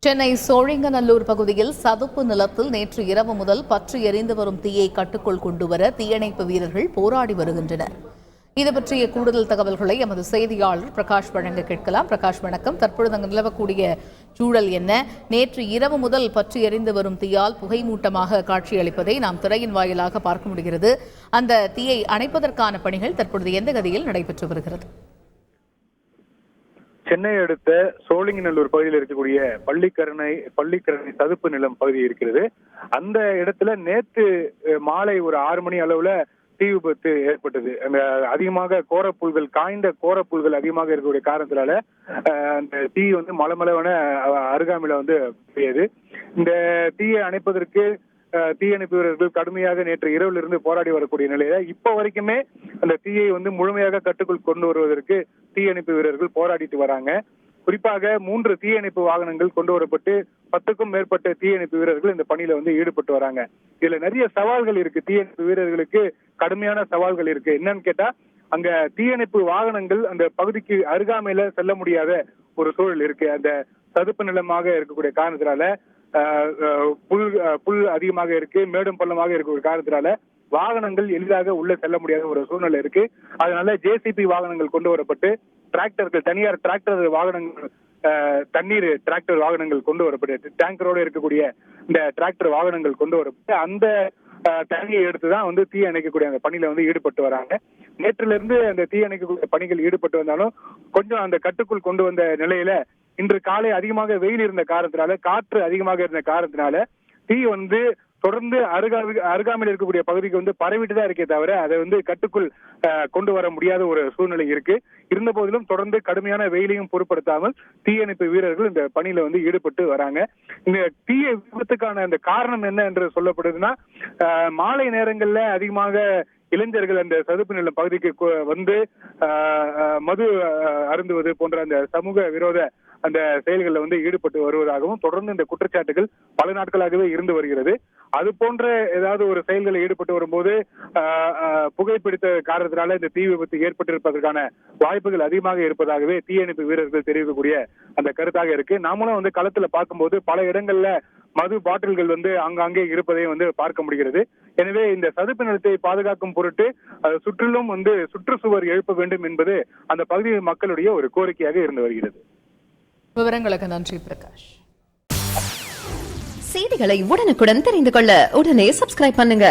சென்னை சோழிங்கநல்லூர் பகுதியில் சதுப்பு நிலத்தில் நேற்று இரவு முதல் பற்றி எரிந்து வரும் தீயை கட்டுக்குள் கொண்டுவர தீயணைப்பு வீரர்கள் போராடி வருகின்றனர். இது பற்றிய கூடுதல் தகவல்களை எமது செய்தியாளர் பிரகாஷ் வழங்க கேட்கலாம். பிரகாஷ், வணக்கம். தற்பொழுது அங்கு நிலவக்கூடிய சூழல் என்ன? நேற்று இரவு முதல் பற்றி எரிந்து வரும் தீயால் புகைமூட்டமாக காட்சியளிப்பதை நாம் திரையின் வாயிலாக பார்க்க முடிகிறது. அந்த தீயை அணைப்பதற்கான பணிகள் தற்பொழுது எந்த கதியில் நடைபெற்று வருகிறது? சென்னை அடுத்த சோழிங்கநல்லூர் பகுதியில் இருக்கக்கூடிய பள்ளிக்கரணை சதுப்பு நிலம் பகுதி இருக்கிறது. அந்த இடத்துல நேற்று மாலை ஒரு 6 மணி அளவுல தீ விபத்து ஏற்பட்டது. அந்த அதிகமாக காய்ந்த கோரப்புல்கள் அதிகமாக இருக்கக்கூடிய காரணத்தினால அந்த தீ மலமளவன அருகாமையில பெய்யுது. இந்த தீயை அணைப்பதற்கு தீயணைப்பு வீரர்கள் கடுமையாக நேற்று இரவிலிருந்து போராடி வரக்கூடிய நிலையில இப்ப வரைக்குமே அந்த தீயை முழுமையாக கட்டுக்குள் கொண்டு வருவதற்கு தீயணைப்பு வீரர்கள் போராடிட்டு வராங்க. குறிப்பாக 3 தீயணைப்பு வாகனங்கள் கொண்டு வரப்பட்டு 10க்கும் மேற்பட்ட தீயணைப்பு வீரர்கள் இந்த பணியில ஈடுபட்டு வராங்க. இதுல நிறைய சவால்கள் இருக்கு. தீயணைப்பு வீரர்களுக்கு கடுமையான சவால்கள் இருக்கு. என்னன்னு கேட்டா, அங்க தீயணைப்பு வாகனங்கள் அந்த பகுதிக்கு அருகாமையில செல்ல முடியாத ஒரு சூழல் இருக்கு. அந்த சதுப்பு நிலமாக இருக்கக்கூடிய காரணத்தினால புல் அதிகமாக இருக்கு, மேடும் பள்ளமாக இருக்கக்கூடிய காரணத்தினால வாகனங்கள் எளிதாக உள்ள செல்ல முடியாத ஒரு சூழ்நிலை இருக்கு. அதனால ஜேசிபி வாகனங்கள் கொண்டு வரப்பட்டு டிராக்டர்கள், தனியார் டிராக்டர் வாகனங்கள், தண்ணீர் டிராக்டர் வாகனங்கள் கொண்டு வரப்பட்டு டேங்கரோடு இருக்கக்கூடிய இந்த டிராக்டர் வாகனங்கள் கொண்டு வரப்பட்டு அந்த தண்ணியை எடுத்துதான் தீ அணைக்கக்கூடிய அந்த பணியில ஈடுபட்டு வராங்க. நேற்றில இருந்து அந்த தீ அணைக்கக்கூடிய பணிகள் ஈடுபட்டு வந்தாலும் கொஞ்சம் அந்த கட்டுக்குள் கொண்டு வந்த நிலையில இன்று காலை அதிகமாக வெயில் இருந்த காரணத்தினால, காற்று அதிகமாக இருந்த காரணத்தினால தீ தொடர்ந்து அருகாமையில் இருக்கக்கூடிய பகுதிக்கு பரவிட்டு தான் இருக்கே தவிர அதை கட்டுக்குள் கொண்டு வர முடியாத ஒரு சூழ்நிலை இருக்கு. இருந்த போதிலும் தொடர்ந்து கடுமையான வெயிலையும் பொருட்படுத்தாமல் தீயணைப்பு வீரர்கள் இந்த பணியில ஈடுபட்டு வராங்க. இந்த தீய விபத்துக்கான அந்த காரணம் என்ன என்று சொல்லப்படுதுன்னா, மாலை நேரங்கள்ல அதிகமாக இளைஞர்கள் அந்த சதுப்பு நில பகுதிக்கு மது அருந்துவது போன்ற அந்த சமூக விரோத அந்த செயல்களில் ஈடுபட்டு வருவதாகவும் தொடர்ந்து இந்த குற்றச்சாட்டுகள் பல நாட்களாகவே இருந்து வருகிறது. அது போன்ற ஏதாவது ஒரு செயல்களில் ஈடுபட்டு வரும்போது புகைப்பிடித்த காரணத்தினால இந்த தீ விபத்து ஏற்பட்டிருப்பதற்கான வாய்ப்புகள் அதிகமாக இருப்பதாகவே தீயணைப்பு வீரர்கள் தெரிவிக்கக்கூடிய அந்த கருத்தாக இருக்கு. நாமளும் களத்துல பார்க்கும்போது பல இடங்கள்ல மது பாட்டில்கள் அங்காங்கே இருப்பதை பார்க்க முடிகிறது. எனவே இந்த சதுப்பு நிலத்தை பாதுகாக்கும் பொருட்டு சுற்றிலும் சுற்றுச்சுவர் எழுப்ப வேண்டும் என்பது அந்த பகுதி மக்களுடைய ஒரு கோரிக்கையாக இருந்து வருகிறது. விவரங்களுக்கு நன்றி பிரகாஷ். செய்திகளை உடனுக்குடன் தெரிந்து கொள்ள உடனே சப்ஸ்கிரைப் பண்ணுங்க.